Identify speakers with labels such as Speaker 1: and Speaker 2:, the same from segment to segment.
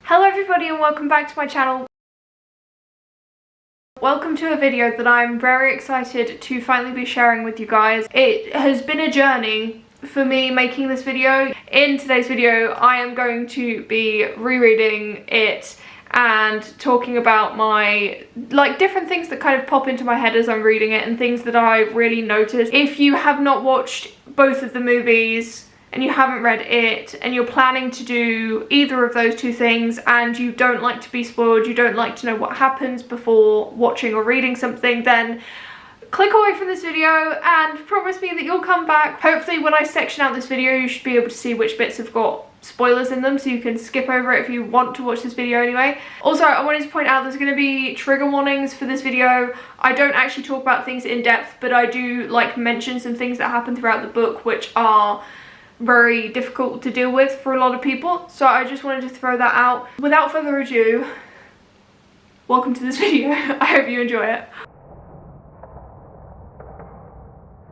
Speaker 1: Hello everybody and welcome back to my channel. Welcome to a video that I'm very excited to finally be sharing with you guys. It has been a journey for me making this video. In today's video I am going to be rereading it and talking about my different things that kind of pop into my head as I'm reading it and things that I really noticed. If you have not watched both of the movies and you haven't read it and you're planning to do either of those two things and you don't like to be spoiled, you don't like to know what happens before watching or reading something, then click away from this video and promise me that you'll come back. Hopefully when I section out this video you should be able to see which bits have got spoilers in them, so you can skip over it if you want to watch this video anyway. Also, I wanted to point out there's going to be trigger warnings for this video. I don't actually talk about things in depth, but I do mention some things that happen throughout the book which are very difficult to deal with for a lot of people, so I just wanted to throw that out. Without further ado, welcome to this video. I hope you enjoy it.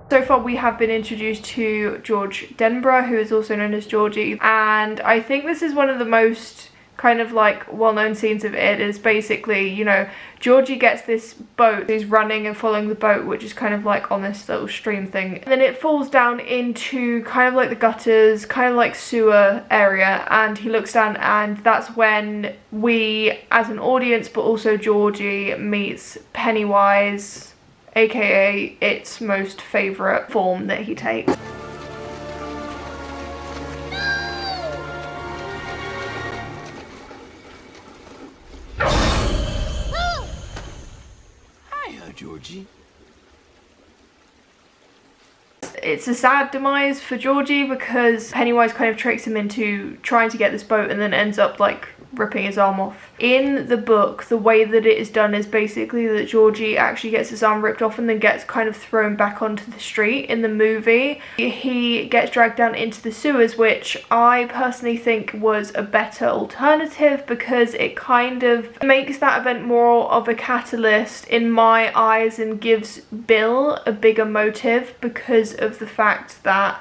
Speaker 1: So far we have been introduced to George Denborough, who is also known as Georgie, and I think this is one of the most kind of well-known scenes of it. Is basically, you know, Georgie gets this boat, he's running and following the boat, which is kind of on this little stream thing, and then it falls down into kind of the gutters, kind of sewer area, and he looks down, and that's when we as an audience but also Georgie meets Pennywise, aka its most favourite form that he takes.
Speaker 2: Georgie.
Speaker 1: It's a sad demise for Georgie because Pennywise kind of tricks him into trying to get this boat and then ends up ripping his arm off. In the book, the way that it is done is basically that Georgie actually gets his arm ripped off and then gets kind of thrown back onto the street. In the movie, he gets dragged down into the sewers, which I personally think was a better alternative because it kind of makes that event more of a catalyst in my eyes and gives Bill a bigger motive because of the fact that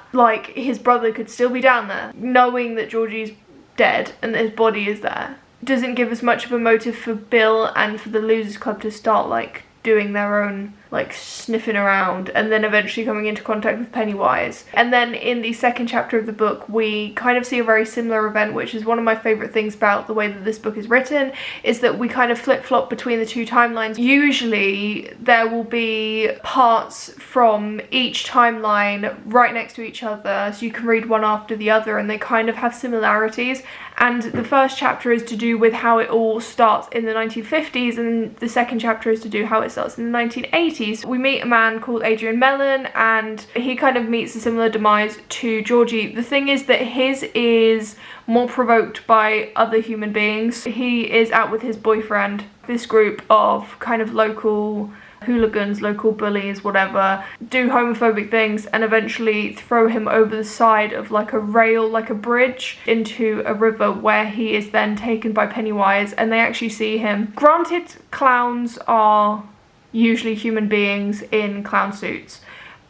Speaker 1: his brother could still be down there. Knowing that Georgie's dead and that his body is there doesn't give as much of a motive for Bill and for the Losers Club to start doing their own sniffing around and then eventually coming into contact with Pennywise. And then in the second chapter of the book we kind of see a very similar event, which is one of my favourite things about the way that this book is written, is that we kind of flip-flop between the two timelines. Usually there will be parts from each timeline right next to each other, so you can read one after the other and they kind of have similarities. And the first chapter is to do with how it all starts in the 1950s and the second chapter is to do how it starts in the 1980s. We meet a man called Adrian Mellon and he kind of meets a similar demise to Georgie. The thing is that his is more provoked by other human beings. He is out with his boyfriend. This group of kind of local hooligans, local bullies, whatever, do homophobic things and eventually throw him over the side of a rail, a bridge, into a river where he is then taken by Pennywise and they actually see him. Granted, clowns are usually human beings in clown suits,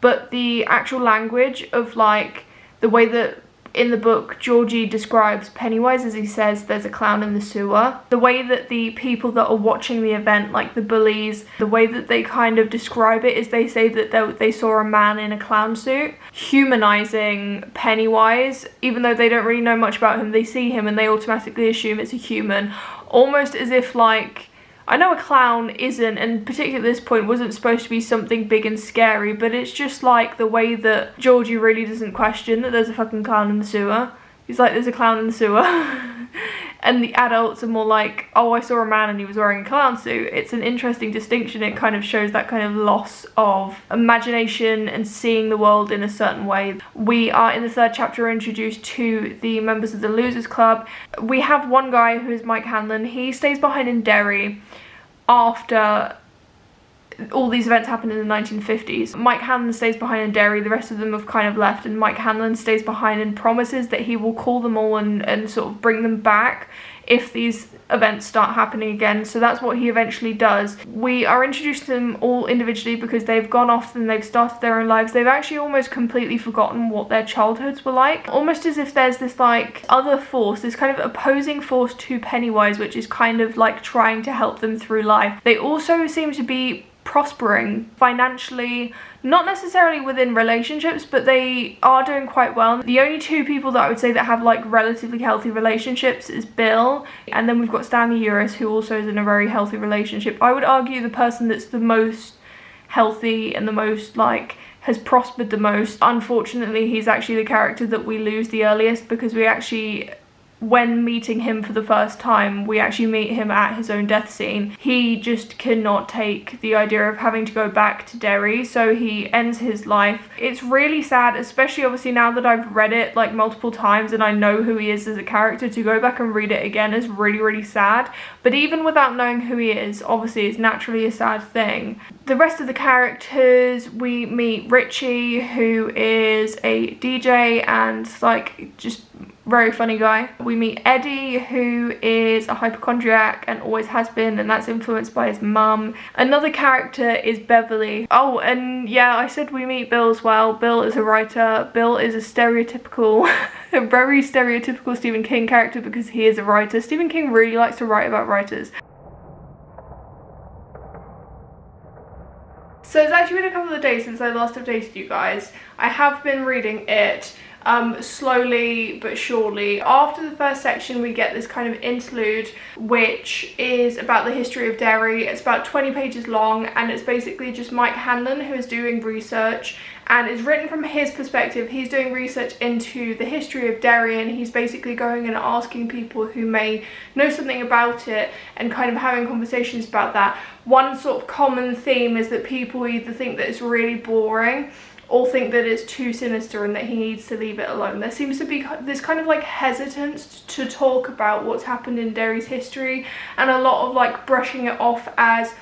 Speaker 1: but the actual language of the way that in the book Georgie describes Pennywise, as he says there's a clown in the sewer, the way that the people that are watching the event, the bullies, the way that they kind of describe it is they say that they saw a man in a clown suit, humanizing Pennywise. Even though they don't really know much about him, they see him and they automatically assume it's a human, almost as if I know a clown isn't, and particularly at this point, wasn't supposed to be something big and scary, but it's just the way that Georgie really doesn't question that there's a fucking clown in the sewer. He's there's a clown in the sewer. And the adults are more oh, I saw a man and he was wearing a clown suit. It's an interesting distinction. It kind of shows that kind of loss of imagination and seeing the world in a certain way. We are in the third chapter introduced to the members of the Losers Club. We have one guy who is Mike Hanlon. He stays behind in Derry after all these events happened in the 1950s. Mike Hanlon stays behind in Derry, the rest of them have kind of left, and Mike Hanlon stays behind and promises that he will call them all and sort of bring them back if these events start happening again. So that's what he eventually does. We are introduced to them all individually because they've gone off and they've started their own lives. They've actually almost completely forgotten what their childhoods were like, almost as if there's this like other force, this kind of opposing force to Pennywise, which is kind of like trying to help them through life. They also seem to be prospering financially, not necessarily within relationships, but they are doing quite well. The only two people that I would say that have like relatively healthy relationships is Bill, and then we've got Stanley Uris, who also is in a very healthy relationship. I would argue the person that's the most healthy and the most like has prospered the most, unfortunately he's actually the character that we lose the earliest, because we actually, when meeting him for the first time, we actually meet him at his own death scene. He just cannot take the idea of having to go back to Derry, so he ends his life. It's really sad, especially obviously now that I've read it like multiple times and I know who he is as a character. To go back and read it again is really, really sad. But even without knowing who he is, obviously it's naturally a sad thing. The rest of the characters, we meet Richie, who is a DJ and like just very funny guy. We meet Eddie, who is a hypochondriac and always has been, and that's influenced by his mum. Another character is Beverly. Oh, and yeah, I said we meet Bill as well. Bill is a writer. Bill is a stereotypical, a very stereotypical Stephen King character because he is a writer. Stephen King really likes to write about writers. So it's actually been a couple of days since I last updated you guys. I have been reading it slowly but surely. After the first section we get this kind of interlude which is about the history of Derry. It's about 20 pages long and it's basically just Mike Hanlon who is doing research, and it's written from his perspective. He's doing research into the history of Derry and he's basically going and asking people who may know something about it and kind of having conversations about that. One sort of common theme is that people either think that it's really boring or think that it's too sinister and that he needs to leave it alone. There seems to be this kind of like hesitance to talk about what's happened in Derry's history, and a lot of like brushing it off as,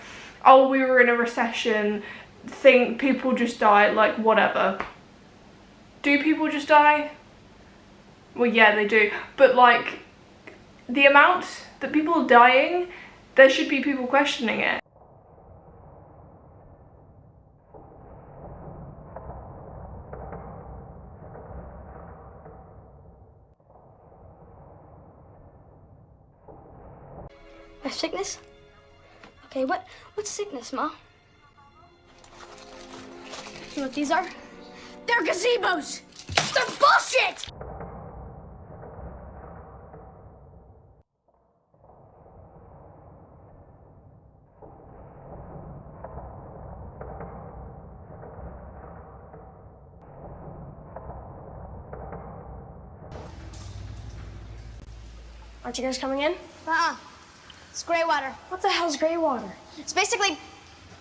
Speaker 1: oh, we were in a recession, think people just die, like whatever. Do people just die? Well, yeah, they do, but like the amount that people are dying, there should be people questioning it.
Speaker 2: A sickness? Okay, what's sickness, Ma? You know what these are? They're gazebos! They're bullshit! Aren't you guys coming in?
Speaker 3: It's gray water.
Speaker 2: What the hell's gray water?
Speaker 3: It's basically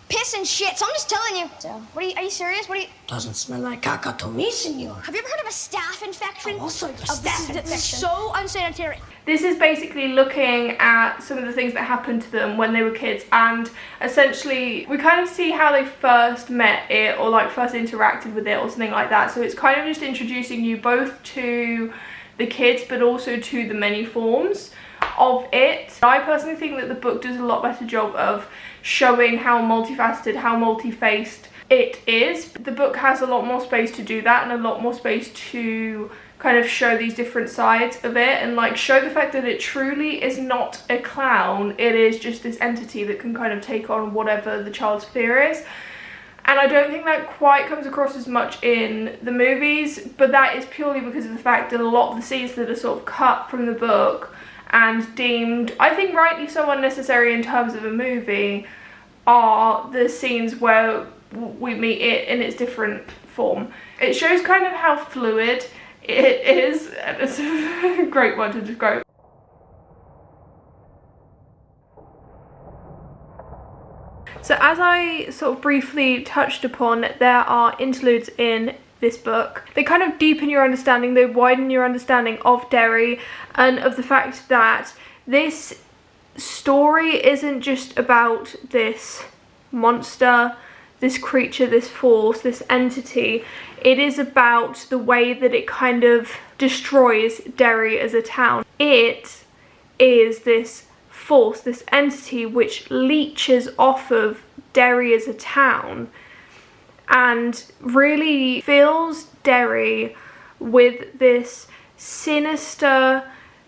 Speaker 3: piss and shit, so I'm just telling you. What are you serious? What are you...
Speaker 2: Doesn't smell like caca to me, senor.
Speaker 3: Have you ever heard of a staph infection?
Speaker 2: Also, your
Speaker 3: This
Speaker 2: staph
Speaker 3: is
Speaker 2: infection.
Speaker 3: so unsanitary.
Speaker 1: This is basically looking at some of the things that happened to them when they were kids, and essentially we kind of see how they first met it or like first interacted with it or something like that. So it's kind of just introducing you both to the kids but also to the many forms of it. I personally think that the book does a lot better job of showing how multifaceted, how multi-faced it is. The book has a lot more space to do that and a lot more space to kind of show these different sides of it and like show the fact that it truly is not a clown. It is just this entity that can kind of take on whatever the child's fear is. And I don't think that quite comes across as much in the movies, but that is purely because of the fact that a lot of the scenes that are sort of cut from the book and deemed, I think rightly so, unnecessary in terms of a movie are the scenes where we meet it in its different form. It shows kind of how fluid it is, and it's a great word to describe. So as I sort of briefly touched upon, there are interludes in this book. They kind of deepen your understanding, they widen your understanding of Derry and of the fact that this story isn't just about this monster, this creature, this force, this entity. It is about the way that it kind of destroys Derry as a town. It is this force, this entity which leeches off of Derry as a town and really fills Derry with this sinister,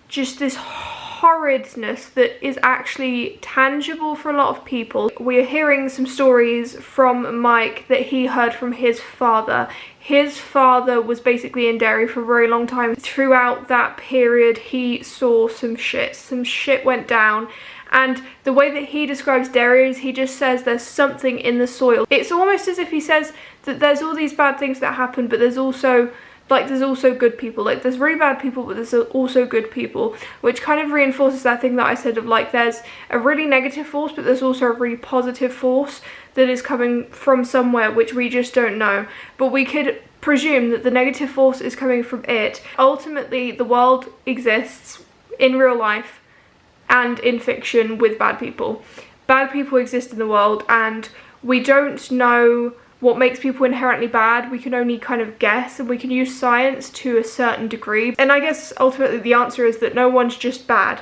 Speaker 1: just this horridness that is actually tangible for a lot of people. We're hearing some stories from Mike that he heard from his father. His father was basically in Derry for a very long time. Throughout that period, he saw some shit. Some shit went down. And the way that he describes Derry is he just says there's something in the soil. It's almost as if he says that there's all these bad things that happen, but there's also good people. Like, there's really bad people, but there's also good people, which kind of reinforces that thing that I said of, like, there's a really negative force, but there's also a really positive force that is coming from somewhere which we just don't know. But we could presume that the negative force is coming from it. Ultimately, the world exists in real life and in fiction with bad people. Bad people exist in the world, and we don't know what makes people inherently bad. We can only kind of guess, and we can use science to a certain degree. And I guess ultimately the answer is that no one's just bad.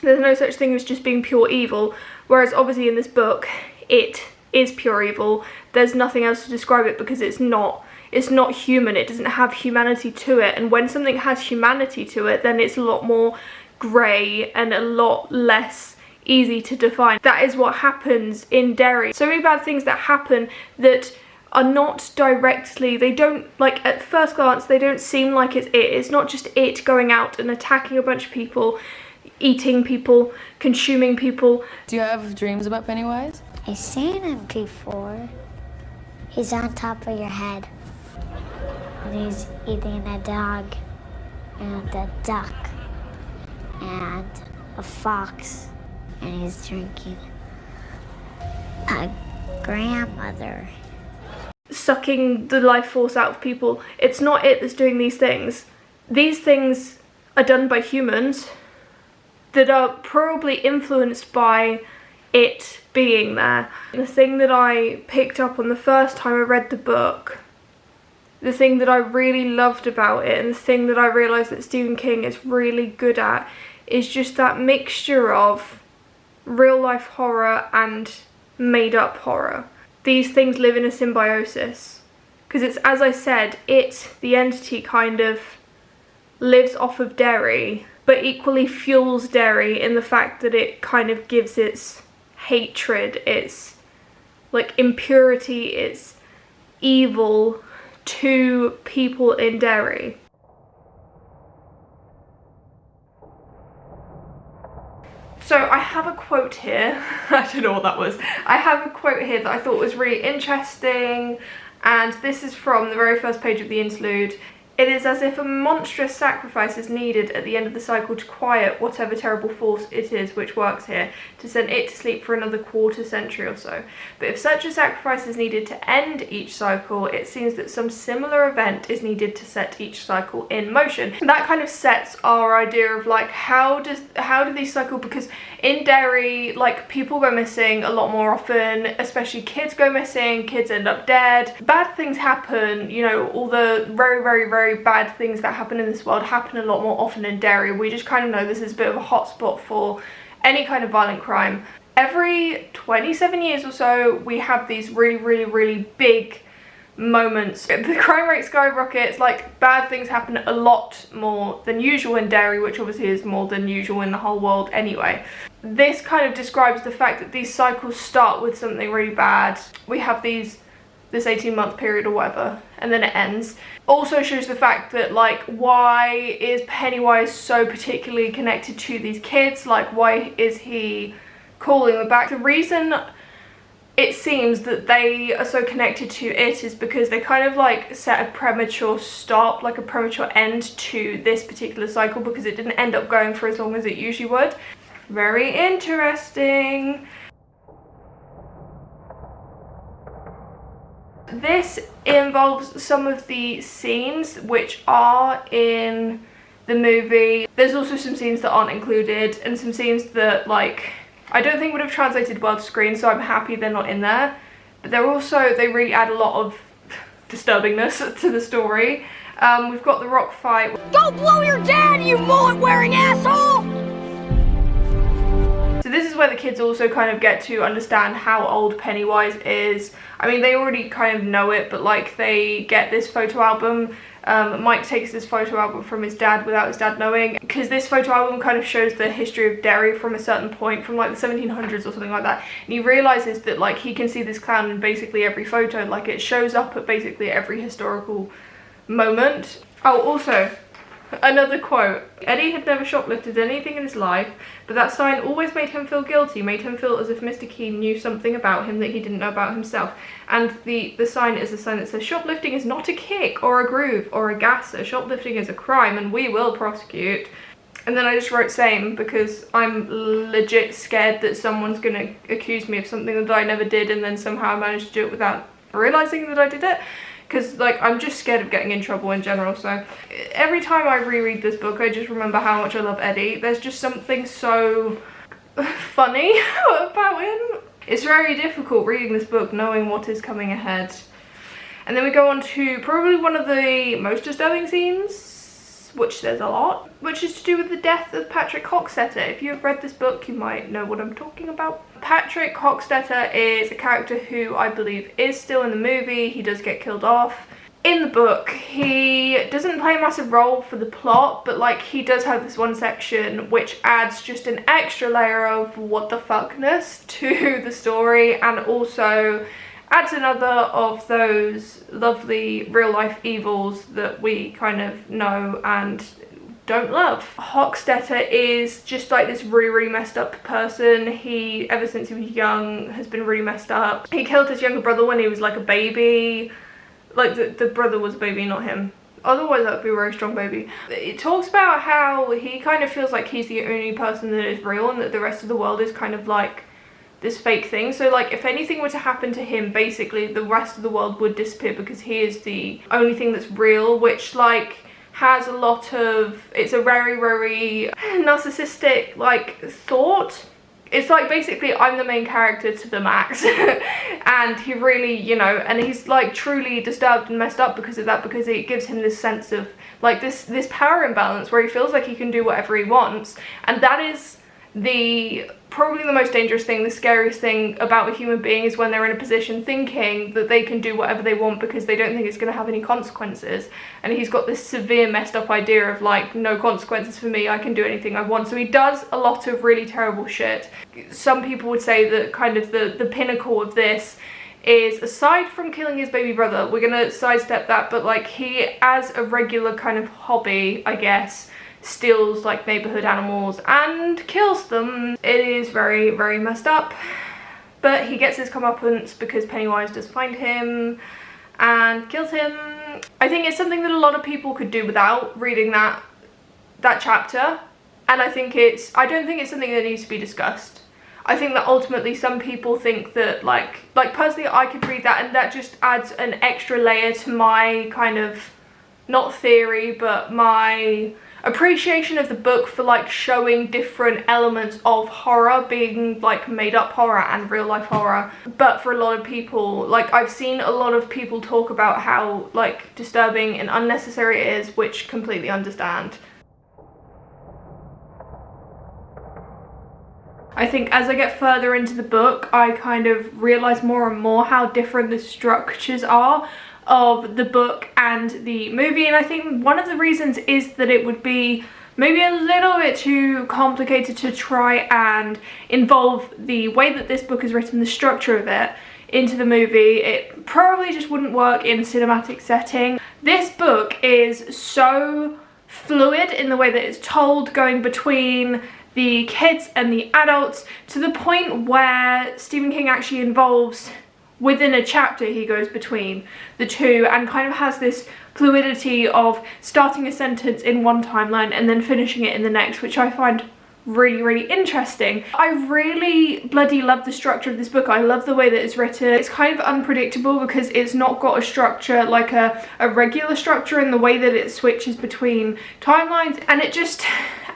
Speaker 1: There's no such thing as just being pure evil, whereas obviously in this book it is pure evil. There's nothing else to describe it because it's not human. It doesn't have humanity to it, and when something has humanity to it, then it's a lot more grey and a lot less easy to define. That is what happens in Derry. So many bad things that happen that are not directly, they don't, like, at first glance they don't seem like it's it. It's not just it going out and attacking a bunch of people, eating people, consuming people.
Speaker 4: Do you have dreams about Pennywise?
Speaker 5: I've seen him before. He's on top of your head. And he's eating a dog and a duck and a fox. And he's drinking a grandmother.
Speaker 1: Sucking the life force out of people. It's not it that's doing these things. These things are done by humans that are probably influenced by it being there. The thing that I picked up on the first time I read the book, the thing that I really loved about it, and the thing that I realised that Stephen King is really good at, is just that mixture of real life horror and made up horror. These things live in a symbiosis, because it's, as I said, the entity kind of lives off of Derry, but equally fuels Derry in the fact that it kind of gives its hatred, its like impurity, its evil to people in Derry. So I have a quote here, I don't know what that was. I have a quote here that I thought was really interesting, and this is from the very first page of the interlude. It is as if a monstrous sacrifice is needed at the end of the cycle to quiet whatever terrible force it is which works here, to send it to sleep for another quarter century or so. But if such a sacrifice is needed to end each cycle, it seems that some similar event is needed to set each cycle in motion. And that kind of sets our idea of like how do these cycle, because in Derry, like, people go missing a lot more often, especially kids go missing, kids end up dead, bad things happen, you know, all the very bad things that happen in this world happen a lot more often in Derry. We just kind of know this is a bit of a hotspot for any kind of violent crime. Every 27 years or so, we have these really big moments. The crime rate skyrockets, like, bad things happen a lot more than usual in Derry, which obviously is more than usual in the whole world anyway. This kind of describes the fact that these cycles start with something really bad. We have this 18-month period or whatever, and then it ends. Also shows the fact that, like, why is Pennywise so particularly connected to these kids? Like, why is he calling them back? The reason it seems that they are so connected to it is because they kind of like set a premature stop, like a premature end to this particular cycle, because it didn't end up going for as long as it usually would. Very interesting. This involves some of the scenes which are in the movie. There's also some scenes that aren't included, and some scenes that, like, I don't think would have translated well to screen, so I'm happy they're not in there. But they really add a lot of disturbingness to the story. We've got the rock fight.
Speaker 2: Go blow your dad, you mullet-wearing asshole!
Speaker 1: So this is where the kids also kind of get to understand how old Pennywise is. I mean, they already kind of know it, but like they get this photo album. Mike takes this photo album from his dad without his dad knowing, because this photo album kind of shows the history of Derry from a certain point, from like the 1700s or something like that. And he realizes that like he can see this clown in basically every photo, like it shows up at basically every historical moment. Oh, also, another quote. Eddie had never shoplifted anything in his life, but that sign always made him feel guilty, made him feel as if Mr. Keene knew something about him that he didn't know about himself. And the sign is a sign that says, shoplifting is not a kick or a groove or a gasser. Shoplifting is a crime and we will prosecute. And then I just wrote same, because I'm legit scared that someone's gonna accuse me of something that I never did and then somehow I managed to do it without realizing that I did it. Because like I'm just scared of getting in trouble in general. So every time I reread this book, I just remember how much I love Eddie. There's just something so funny about him. It's very difficult reading this book knowing what is coming ahead. And then we go on to probably one of the most disturbing scenes, which there's a lot, which is to do with the death of Patrick Hockstetter. If you have read this book, you might know what I'm talking about. Patrick Hockstetter is a character who I believe is still in the movie. He does get killed off. In the book, he doesn't play a massive role for the plot, but like he does have this one section which adds just an extra layer of what the fuckness to the story, and also adds another of those lovely real life evils that we kind of know and don't love. Hockstetter is just like this really messed up person. He, ever since he was young, has been really messed up. He killed his younger brother when he was like a baby. Like the brother was a baby, not him. Otherwise that would be a very strong baby. It talks about how he kind of feels like he's the only person that is real and that the rest of the world is kind of like this fake thing. So like if anything were to happen to him, basically the rest of the world would disappear because he is the only thing that's real, which like has a lot of, it's a very narcissistic like thought. It's like basically I'm the main character to the max. And he really, you know, and he's like truly disturbed and messed up because of that, because it gives him this sense of like this power imbalance where he feels like he can do whatever he wants. And that is probably the most dangerous thing, the scariest thing about a human being, is when they're in a position thinking that they can do whatever they want because they don't think it's going to have any consequences. And he's got this severe messed up idea of like, no consequences for me, I can do anything I want. So he does a lot of really terrible shit. Some people would say that kind of the pinnacle of this is, aside from killing his baby brother, we're gonna sidestep that, but like he, as a regular kind of hobby, I guess, steals like neighborhood animals and kills them. It is very messed up, but he gets his comeuppance because Pennywise does find him and kills him. I think it's something that a lot of people could do without reading that chapter, and I don't think it's something that needs to be discussed. I think that ultimately some people think that like personally I could read that and that just adds an extra layer to my kind of, not theory, but my appreciation of the book for like showing different elements of horror, being like made up horror and real life horror. But for a lot of people, like I've seen a lot of people talk about how like disturbing and unnecessary it is, which completely understand. I think as I get further into the book, I kind of realise more and more how different the structures are of the book and the movie, and I think one of the reasons is that it would be maybe a little bit too complicated to try and involve the way that this book is written, the structure of it, into the movie. It probably just wouldn't work in a cinematic setting. This book is so fluid in the way that it's told, going between the kids and the adults, to the point where Stephen King actually involves, within a chapter he goes between the two and kind of has this fluidity of starting a sentence in one timeline and then finishing it in the next, which I find really interesting. I really bloody love the structure of this book. I love the way that it's written. It's kind of unpredictable because it's not got a structure like a regular structure in the way that it switches between timelines, and it just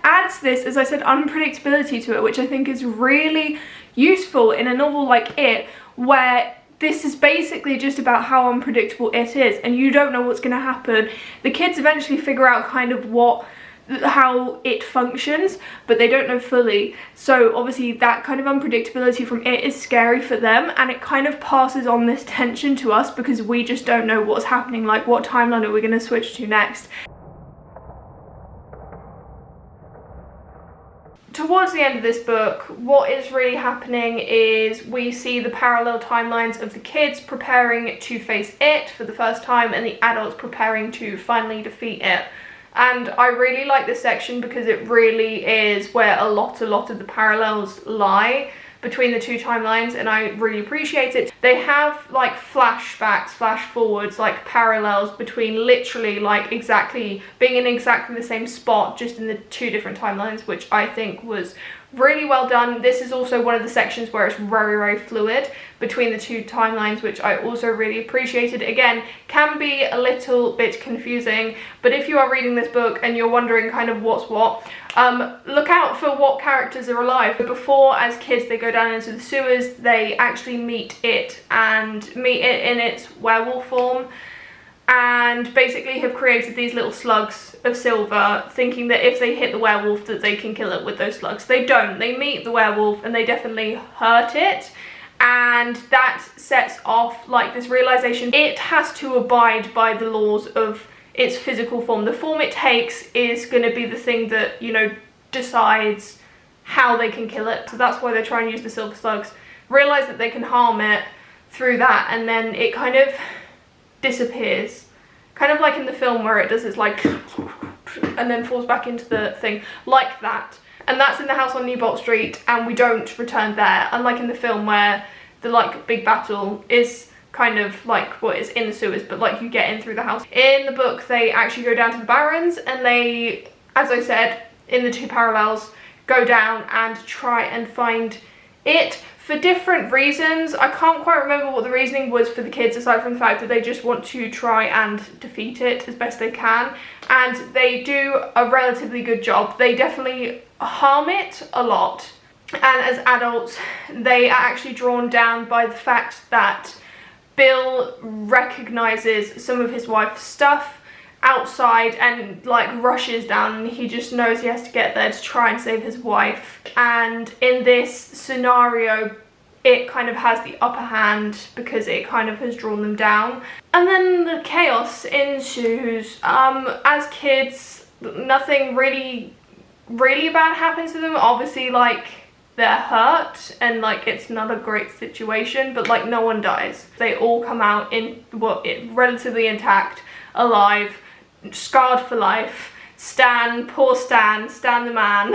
Speaker 1: adds this, as I said, unpredictability to it, which I think is really useful in a novel like It, where this is basically just about how unpredictable it is, and you don't know what's going to happen. The kids eventually figure out kind of how it functions, but they don't know fully. So obviously that kind of unpredictability from it is scary for them, and it kind of passes on this tension to us because we just don't know what's happening, like what timeline are we going to switch to next. Towards the end of this book, what is really happening is we see the parallel timelines of the kids preparing to face it for the first time and the adults preparing to finally defeat it. And I really like this section because it really is where a lot of the parallels lie between the two timelines, and I really appreciate it. They have like flashbacks, flash forwards, like parallels between literally like exactly being in exactly the same spot, just in the two different timelines, which I think was really well done. This is also one of the sections where it's very fluid between the two timelines, which I also really appreciated. Again, can be a little bit confusing, but if you are reading this book and you're wondering kind of what's what, look out for what characters are alive. Before, as kids, they go down into the sewers, they actually meet it in its werewolf form, and basically have created these little slugs of silver, thinking that if they hit the werewolf that they can kill it with those slugs. They don't. They meet the werewolf and they definitely hurt it, and that sets off like this realization it has to abide by the laws of its physical form. The form it takes is going to be the thing that, you know, decides how they can kill it. So that's why they try and use the silver slugs, realize that they can harm it through that, and then it kind of disappears, kind of like in the film where it does its like and then falls back into the thing like that. And that's in the house on Newbolt Street, and we don't return there, unlike in the film where the like big battle is kind of like what is in the sewers, but like you get in through the house. In the book they actually go down to the Barrens, and they, as I said in the two parallels, go down and try and find it for different reasons. I can't quite remember what the reasoning was for the kids, aside from the fact that they just want to try and defeat it as best they can, and they do a relatively good job. They definitely harm it a lot, and as adults they are actually drawn down by the fact that Bill recognizes some of his wife's stuff outside and like rushes down, and he just knows he has to get there to try and save his wife. And in this scenario it kind of has the upper hand because it kind of has drawn them down, and then the chaos ensues. As kids, nothing really bad happens to them. Obviously like they're hurt and like it's not a great situation, but like no one dies. They all come out in relatively intact, alive, scarred for life. Stan, poor Stan the man,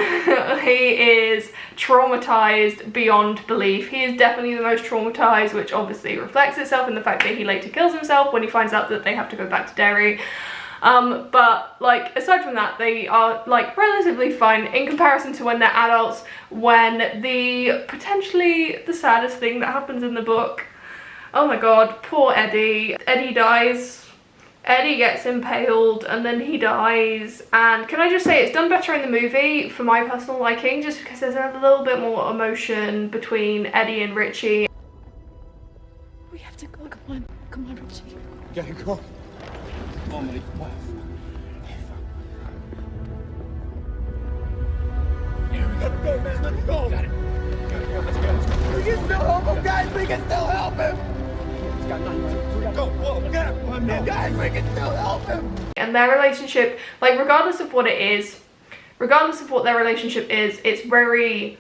Speaker 1: he is traumatized beyond belief. He is definitely the most traumatized, which obviously reflects itself in the fact that he later kills himself when he finds out that they have to go back to Derry. But like aside from that, they are like relatively fine in comparison to when they're adults, when the potentially the saddest thing that happens in the book, oh my god, poor Eddie dies. Eddie gets impaled and then he dies, and can I just say it's done better in the movie for my personal liking, just because there's a little bit more emotion between Eddie and Richie.
Speaker 2: We have to go. Come on, Richie.
Speaker 6: We gotta go. Come on, Malik. Yeah, we gotta go, man. Let's go. Got it. Let's go. We can still help him, guys. We can still help him. He's got nothing. Go. Whoa, get him. No. Guys, we can still help him.
Speaker 1: And their relationship, like regardless of what it is, regardless of what their relationship is, it's very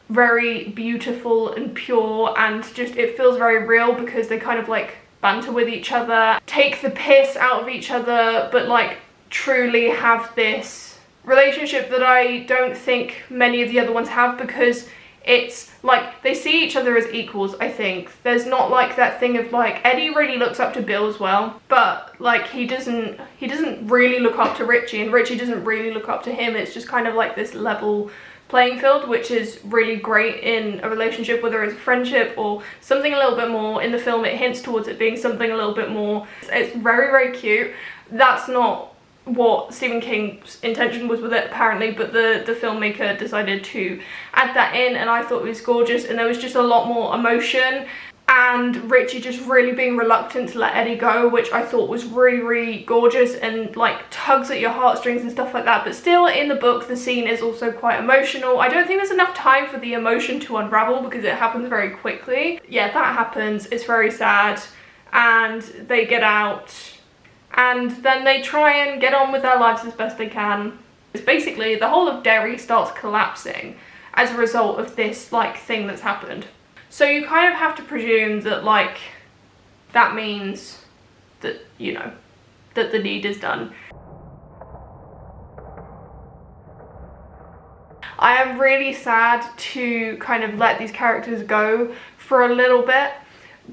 Speaker 1: beautiful and pure, and just it feels very real because they kind of like banter with each other, take the piss out of each other, but like truly have this relationship that I don't think many of the other ones have, because it's like they see each other as equals. I think there's not like that thing of like Eddie really looks up to Bill as well, but like he doesn't really look up to Richie, and Richie doesn't really look up to him. It's just kind of like this level playing field, which is really great in a relationship, whether it's a friendship or something a little bit more. In the film it hints towards it being something a little bit more. It's very cute. That's not what Stephen King's intention was with it apparently, but the filmmaker decided to add that in, and I thought it was gorgeous, and there was just a lot more emotion, and Richie just really being reluctant to let Eddie go, which I thought was really, really gorgeous and like tugs at your heartstrings and stuff like that. But still, in the book, the scene is also quite emotional. I don't think there's enough time for the emotion to unravel because it happens very quickly. Yeah, that happens. It's very sad, and they get out, and then they try and get on with their lives as best they can. It's basically the whole of Derry starts collapsing as a result of this like thing that's happened. So you kind of have to presume that like that means that, you know, that the deed is done. I am really sad to kind of let these characters go for a little bit,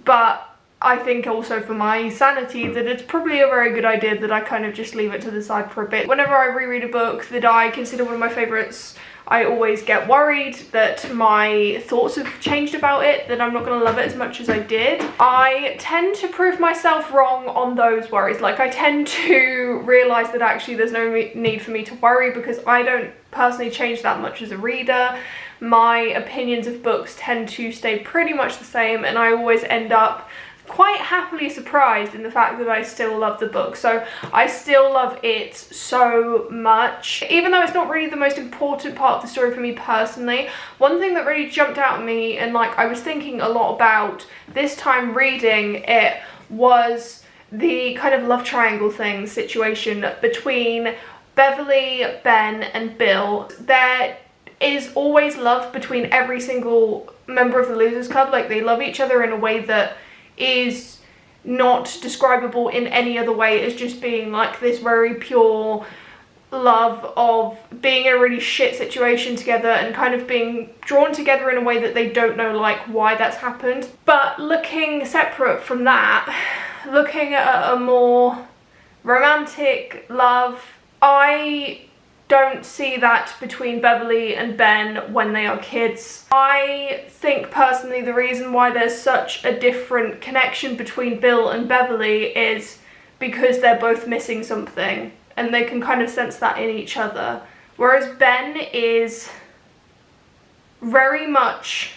Speaker 1: but I think also for my sanity that it's probably a very good idea that I kind of just leave it to the side for a bit. Whenever I reread a book that I consider one of my favourites, I always get worried that my thoughts have changed about it, that I'm not going to love it as much as I did. I tend to prove myself wrong on those worries. Like, I tend to realise that actually there's no need for me to worry because I don't personally change that much as a reader. My opinions of books tend to stay pretty much the same, and I always end up quite happily surprised in the fact that I still love the book. So I still love it so much. Even though it's not really the most important part of the story for me personally, one thing that really jumped out at me and like I was thinking a lot about this time reading it was the kind of love triangle thing situation between Beverly, Ben and Bill. There is always love between every single member of the Losers Club. Like, they love each other in a way that is not describable in any other way as just being like this very pure love of being in a really shit situation together and kind of being drawn together in a way that they don't know like why that's happened. But looking separate from that, looking at a more romantic love, I don't see that between Beverly and Ben when they are kids. I think personally the reason why there's such a different connection between Bill and Beverly is because they're both missing something and they can kind of sense that in each other. Whereas Ben is very much,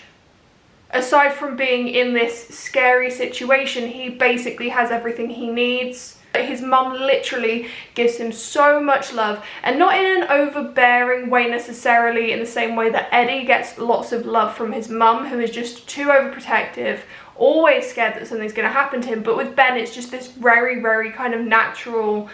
Speaker 1: aside from being in this scary situation, he basically has everything he needs. His mum literally gives him so much love, and not in an overbearing way necessarily in the same way that Eddie gets lots of love from his mum, who is just too overprotective, always scared that something's going to happen to him. But with Ben, it's just this very, very kind of natural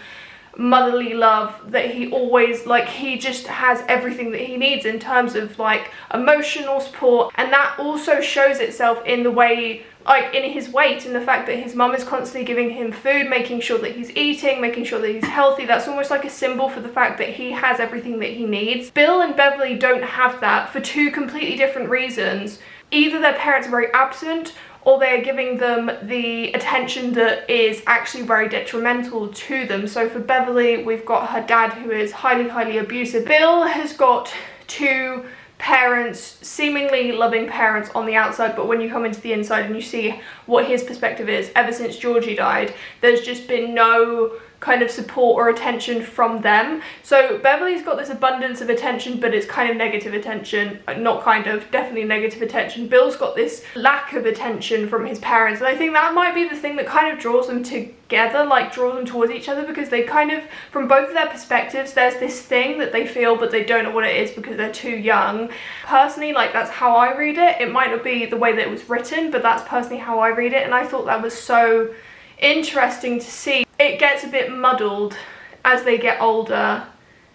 Speaker 1: motherly love that he always, like, he just has everything that he needs in terms of like emotional support, and that also shows itself in the way, like in his weight, and the fact that his mum is constantly giving him food, making sure that he's eating, making sure that he's healthy. That's almost like a symbol for the fact that he has everything that he needs. Bill and Beverly don't have that for two completely different reasons. Either their parents are very absent, or they're giving them the attention that is actually very detrimental to them. So for Beverly, we've got her dad, who is highly, highly abusive. Bill has got two parents, seemingly loving parents on the outside, but when you come into the inside and you see what his perspective is, ever since Georgie died, there's just been no kind of support or attention from them. So Beverly's got this abundance of attention, but it's kind of negative attention. Not kind of, definitely negative attention. Bill's got this lack of attention from his parents, and I think that might be the thing that kind of draws them together, like draws them towards each other, because they kind of, from both of their perspectives, there's this thing that they feel but they don't know what it is because they're too young. Personally, like, that's how I read it. It might not be the way that it was written, but that's personally how I read it, and I thought that was so interesting to see. It gets a bit muddled as they get older,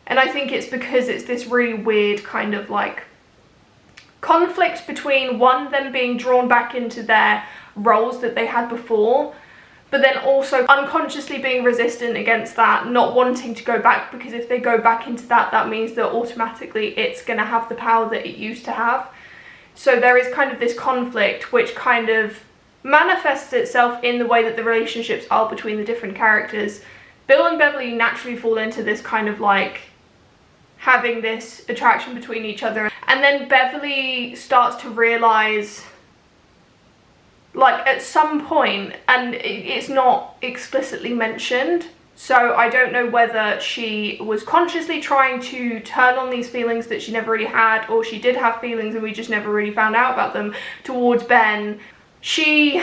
Speaker 1: and I think it's because it's this really weird kind of like conflict between, one, them being drawn back into their roles that they had before, but then also unconsciously being resistant against that, not wanting to go back, because if they go back into that, that means that automatically it's going to have the power that it used to have. So there is kind of this conflict which kind of manifests itself in the way that the relationships are between the different characters. Bill and Beverly naturally fall into this kind of like having this attraction between each other, and then Beverly starts to realize, like, at some point, and it's not explicitly mentioned, So I don't know whether she was consciously trying to turn on these feelings that she never really had, or she did have feelings and we just never really found out about them towards Ben. She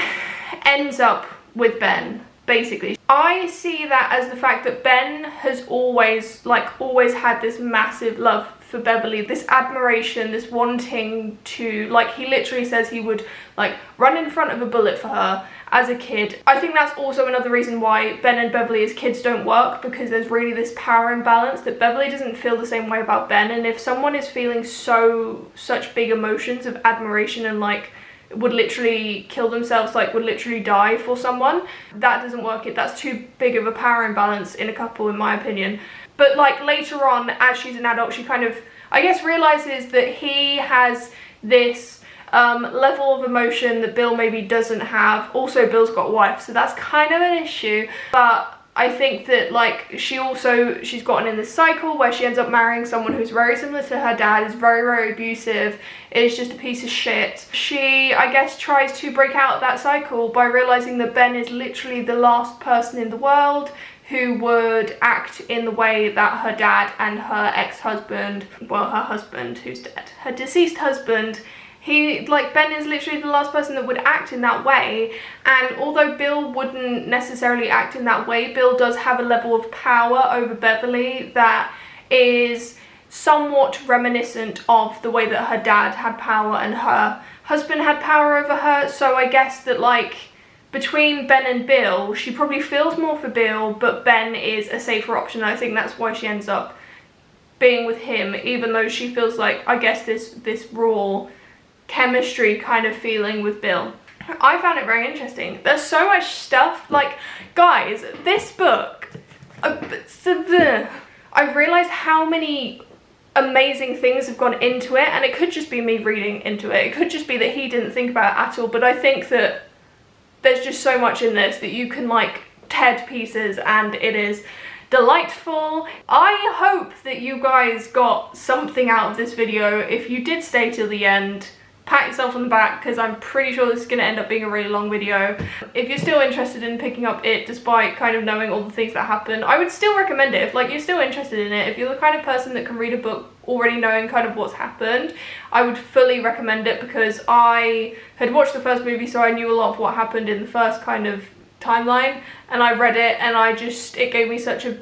Speaker 1: ends up with Ben, basically. I see that as the fact that Ben has always had this massive love for Beverly, this admiration, this wanting to, like, he literally says he would like run in front of a bullet for her as a kid. I think that's also another reason why Ben and Beverly as kids don't work, because there's really this power imbalance that Beverly doesn't feel the same way about Ben, and if someone is feeling such big emotions of admiration and like would literally kill themselves, like would literally die for someone, that doesn't work. That's too big of a power imbalance in a couple, in my opinion. But like later on, as she's an adult, she kind of, I guess, realizes that he has this level of emotion that Bill maybe doesn't have. Also, Bill's got a wife, so that's kind of an issue. But I think that like she's gotten in this cycle where she ends up marrying someone who's very similar to her dad, is very, very abusive, is just a piece of shit. She, I guess, tries to break out of that cycle by realizing that Ben is literally the last person in the world who would act in the way that her dad and her ex-husband, well, her husband who's dead, her deceased husband, Ben is literally the last person that would act in that way. And although Bill wouldn't necessarily act in that way, Bill does have a level of power over Beverly that is somewhat reminiscent of the way that her dad had power and her husband had power over her. So I guess that like between Ben and Bill, she probably feels more for Bill, but Ben is a safer option. I think that's why she ends up being with him, even though she feels like, I guess, this raw chemistry kind of feeling with Bill. I found it very interesting. There's so much stuff. Like, guys, this book, I realized how many amazing things have gone into it, and it could just be me reading into it. It could just be that he didn't think about it at all, but I think that there's just so much in this that you can like tear to pieces, and it is delightful. I hope that you guys got something out of this video. If you did stay till the end, pat yourself on the back, because I'm pretty sure this is going to end up being a really long video. If you're still interested in picking up it despite kind of knowing all the things that happen, I would still recommend it. If like you're still interested in it, if you're the kind of person that can read a book already knowing kind of what's happened, I would fully recommend it, because I had watched the first movie, so I knew a lot of what happened in the first kind of timeline, and I read it and it gave me such a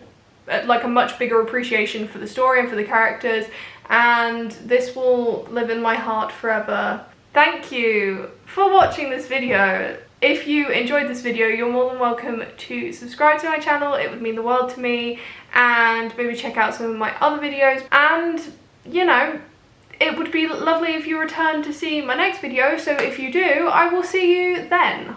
Speaker 1: much bigger appreciation for the story and for the characters, and this will live in my heart forever. Thank you for watching this video. If you enjoyed this video, you're more than welcome to subscribe to my channel. It would mean the world to me, and maybe check out some of my other videos, and you know, it would be lovely if you return to see my next video. So if you do, I will see you then.